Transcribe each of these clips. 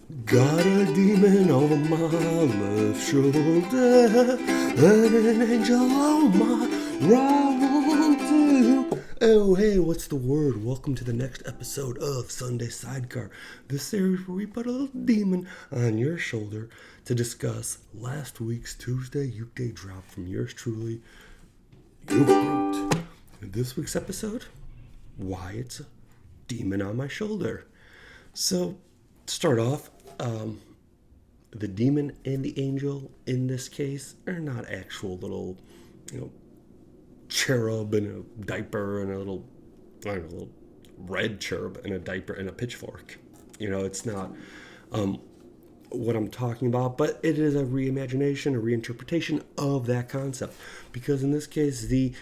Got a demon on my left shoulder and an angel on my right too. Oh, hey, what's the word? Welcome to the next episode of Sunday Sidecar, the series where we put a little demon on your shoulder to discuss last week's Tuesday Ukeday drop from yours truly, Uke Brute. In this week's episode, why it's a demon on my shoulder. So, to start off, the demon and the angel in this case are not actual little, cherub in a diaper and a little red cherub in a diaper and a pitchfork. It's not what I'm talking about, but it is a reimagination, a reinterpretation of that concept. Because in this case, the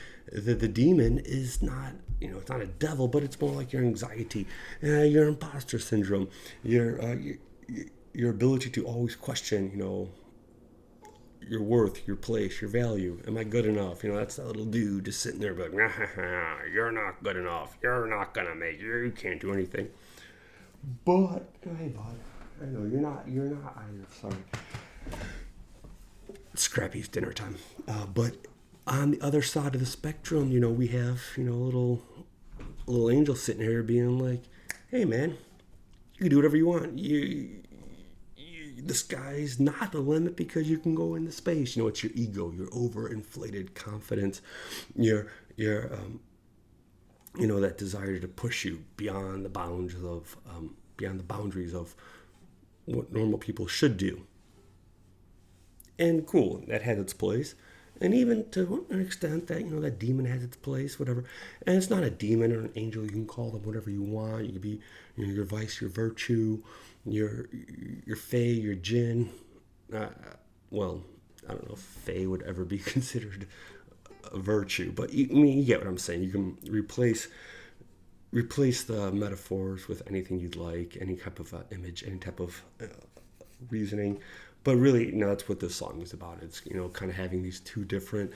demon is not, it's not a devil, but it's more like your anxiety, your imposter syndrome, your ability to always question, your worth, your place, your value. Am I good enough? That's that little dude just sitting there like, nah, you're not good enough. You're not gonna make it. You can't do anything. But hey, bud, I know you're not either. Sorry. Scrappy's dinner time. But on the other side of the spectrum, we have, a little angel sitting here being like, hey man, you can do whatever you want. The sky's not the limit because you can go into space. It's your ego, your overinflated confidence, your that desire to push you beyond the boundaries of what normal people should do. And cool, that has its place. And even to an extent that, that demon has its place, whatever. And it's not a demon or an angel. You can call them whatever you want. You could be, your vice, your virtue, your fae, your jinn. Well, I don't know if fae would ever be considered a virtue. But, you get what I'm saying. You can replace the metaphors with anything you'd like, any type of image, any type of reasoning. But really, that's what this song is about. It's, kind of having these two different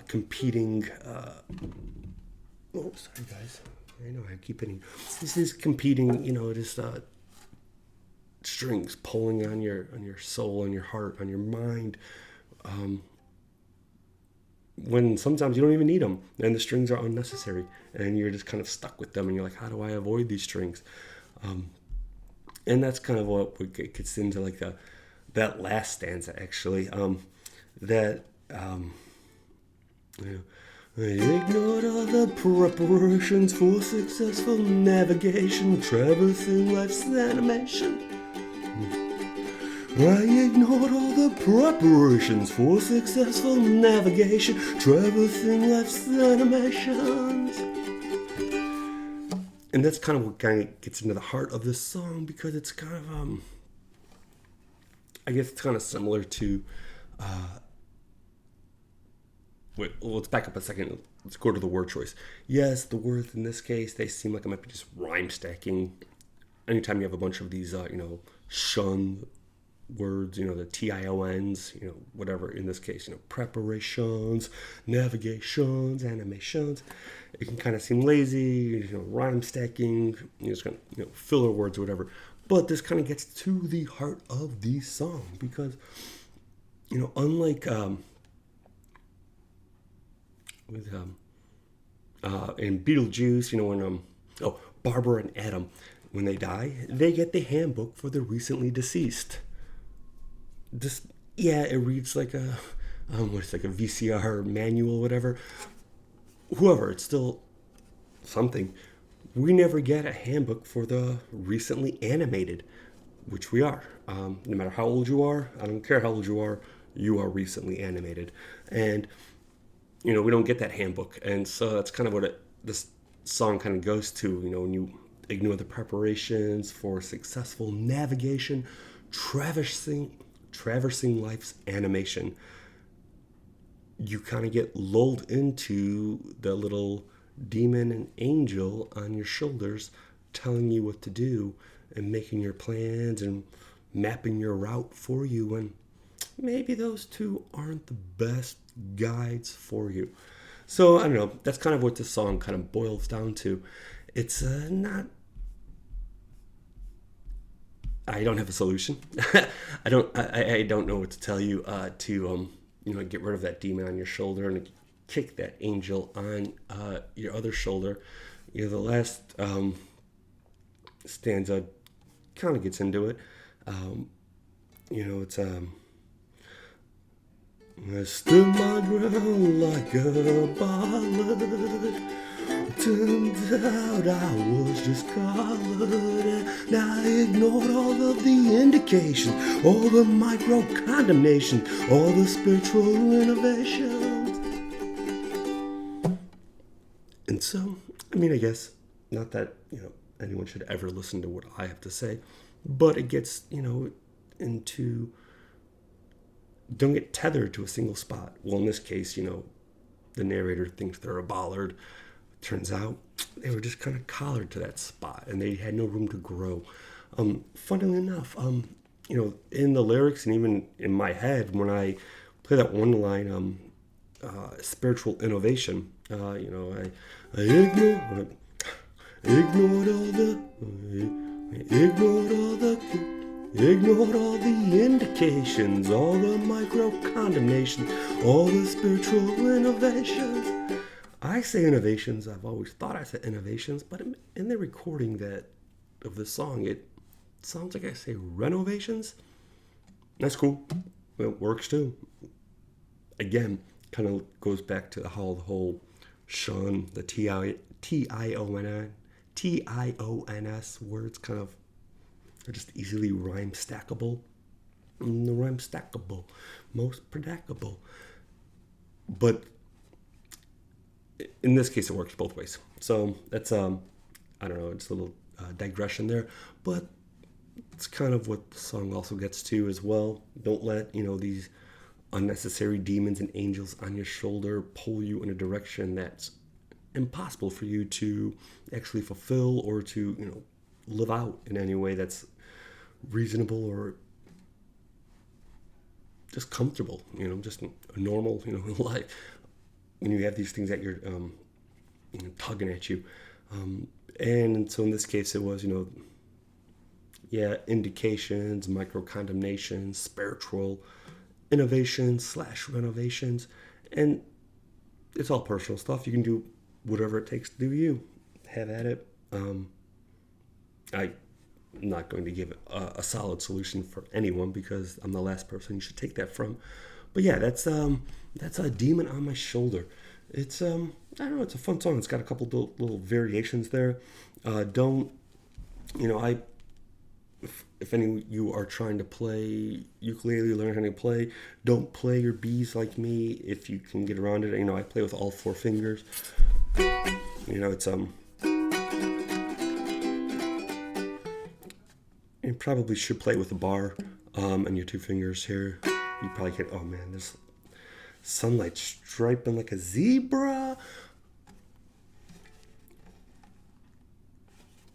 competing... oh, sorry, guys. I know I keep hitting. This is competing, just strings pulling on your soul, on your heart, on your mind. When sometimes you don't even need them, and the strings are unnecessary, and you're just kind of stuck with them, and you're like, how do I avoid these strings? And that's kind of what gets into like that last stanza, actually, I ignored all the preparations for successful navigation, traversing life's animation. I ignored all the preparations for successful navigation, traversing life's animations. And that's kind of what kind of gets into the heart of this song, because it's kind of, I guess it's kind of similar to, let's back up a second. Let's go to the word choice. Yes, the words in this case, they seem like it might be just rhyme stacking. Anytime you have a bunch of these, shun words, the TIONs, whatever in this case, preparations, navigations, animations, it can kind of seem lazy, rhyme stacking, just kind of, filler words or whatever. But this kind of gets to the heart of the song because, unlike in Beetlejuice, when Barbara and Adam, when they die, they get the handbook for the recently deceased. It reads like a like a VCR manual, whatever. Whoever, it's still something. We never get a handbook for the recently animated, which we are. No matter how old you are, I don't care how old you are recently animated. And, we don't get that handbook. And so that's kind of what this song kind of goes to, when you ignore the preparations for successful navigation, traversing life's animation. You kind of get lulled into the little demon and angel on your shoulders telling you what to do and making your plans and mapping your route for you, and maybe those two aren't the best guides for you. So I don't know, that's kind of what this song kind of boils down to. It's not I don't have a solution. I don't know what to tell you to get rid of that demon on your shoulder and kick that angel on your other shoulder. The last stanza kind of gets into it. It's I stood my ground like a ballad. Turns out I was just colored, and I ignored all of the indications, all the micro condemnation, all the spiritual innovations. And so, I guess not that anyone should ever listen to what I have to say, but it gets into don't get tethered to a single spot. Well, in this case, the narrator thinks they're a bollard. Turns out they were just kind of collared to that spot, and they had no room to grow. Funnily enough, in the lyrics and even in my head, when I play that one line, spiritual innovation, I ignored all the indications, all the micro condemnation, all the spiritual innovations. I say innovations. I've always thought I said innovations, but in the recording of the song, it sounds like I say renovations. That's cool. It works too. Again, kind of goes back to how the whole shun, the T-I-O-N-S words kind of are just easily rhyme stackable. The rhyme stackable, most predictable. But in this case, it works both ways. So that's, I don't know, it's a little digression there. But it's kind of what the song also gets to as well. Don't let, these unnecessary demons and angels on your shoulder pull you in a direction that's impossible for you to actually fulfill or to, live out in any way that's reasonable or just comfortable, just a normal, life. When you have these things that you're tugging at you. And so in this case, it was, indications, micro-condemnations, spiritual innovations / renovations. And it's all personal stuff. You can do whatever it takes to do you. Have at it. I'm not going to give a solid solution for anyone because I'm the last person you should take that from. But yeah, that's a demon on my shoulder. It's I don't know, it's a fun song. It's got a couple little variations there. If any of you are trying to play ukulele, learn how to play, don't play your B's like me if you can get around it. I play with all 4 fingers. It's you probably should play with a bar and your 2 fingers here. You probably can't. Oh man, there's sunlight striping like a zebra.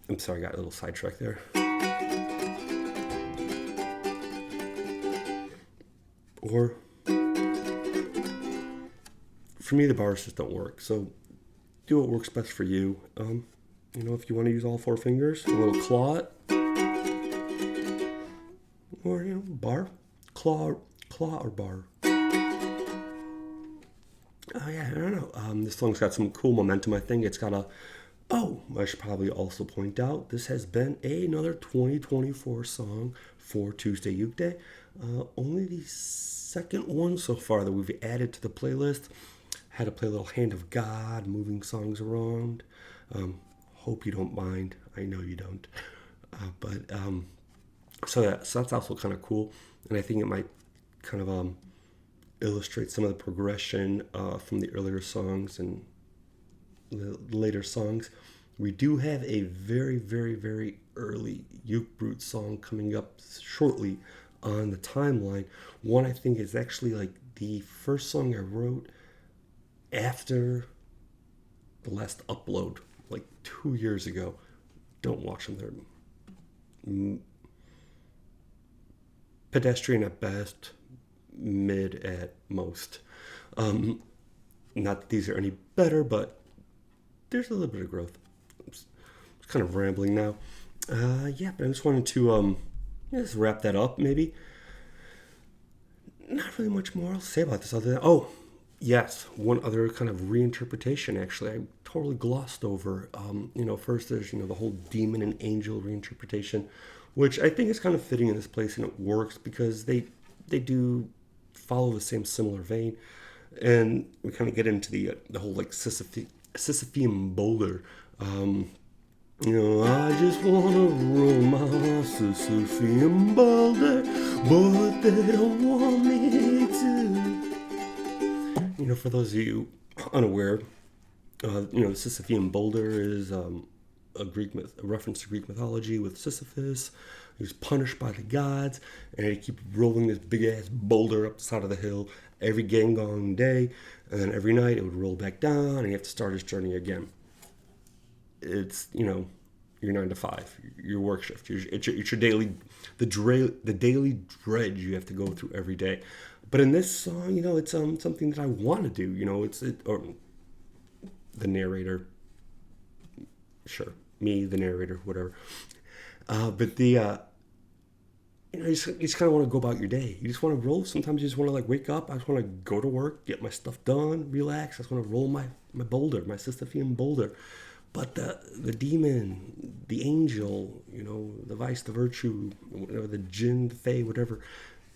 I'm sorry, I got a little sidetracked there. Or, for me, the bars just don't work. So, do what works best for you. If you want to use all 4 fingers, a little claw it. Or, bar, claw or bar. I don't know. This song's got some cool momentum, I think. It's got I should probably also point out, this has been another 2024 song for Tuesday Ukeday. Only the second one so far that we've added to the playlist. Had to play a little Hand of God, moving songs around. Hope you don't mind. I know you don't. So that's also kind of cool. And I think it might kind of illustrate some of the progression from the earlier songs and the later songs. We do have a very, very, very early Uke Brute song coming up shortly on the timeline. One I think is actually like the first song I wrote after the last upload, like 2 years ago. Don't watch them. They're pedestrian at best, mid at most. Not that these are any better, but there's a little bit of growth. I'm kind of rambling now. But I just wanted to, Let's wrap that up, maybe. Not really much more I'll say about this other than, oh, yes, one other kind of reinterpretation, actually, I totally glossed over. First there's, the whole demon and angel reinterpretation, which I think is kind of fitting in this place, and it works because they do follow the same similar vein. And we kind of get into the whole, like, Sisyphean boulder. I just want to roll my Sisyphean boulder, but they don't want me to. For those of you unaware, the Sisyphean boulder is a reference to Greek mythology with Sisyphus. He was punished by the gods, and he'd keep rolling this big-ass boulder up the side of the hill every gang day, and then every night it would roll back down, and you have to start his journey again. It's, your 9 to 5, your work shift. It's your daily, the daily dredge you have to go through every day. But in this song, it's something that I want to do. Or the narrator, sure, me, the narrator, whatever. But you just kind of want to go about your day. You just want to roll. Sometimes you just want to, like, wake up. I just want to go to work, get my stuff done, relax. I just want to roll my boulder, my Sisyphean boulder. But the demon, the angel, the vice, the virtue, whatever, the jinn, the fae, whatever,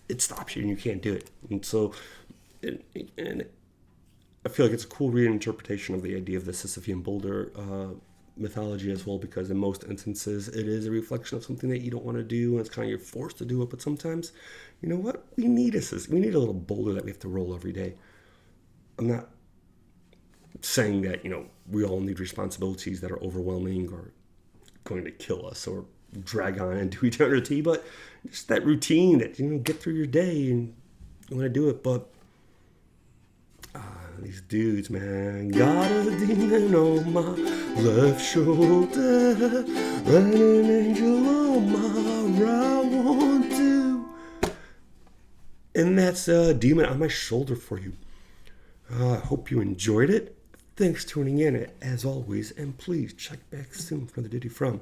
it stops you and you can't do it. And so, and I feel like it's a cool reinterpretation of the idea of the Sisyphean boulder mythology as well, because in most instances it is a reflection of something that you don't want to do, and it's kind of you're forced to do it. But sometimes, we need a little boulder that we have to roll every day. I'm not saying that we all need responsibilities that are overwhelming or going to kill us or drag on into eternity, but just that routine that get through your day and you want to do it. But these dudes, man, got a demon on my left shoulder and an angel on my right one too, and that's a demon on my shoulder for you. I hope you enjoyed it. Thanks for tuning in, as always, and please check back soon for the Diddy From.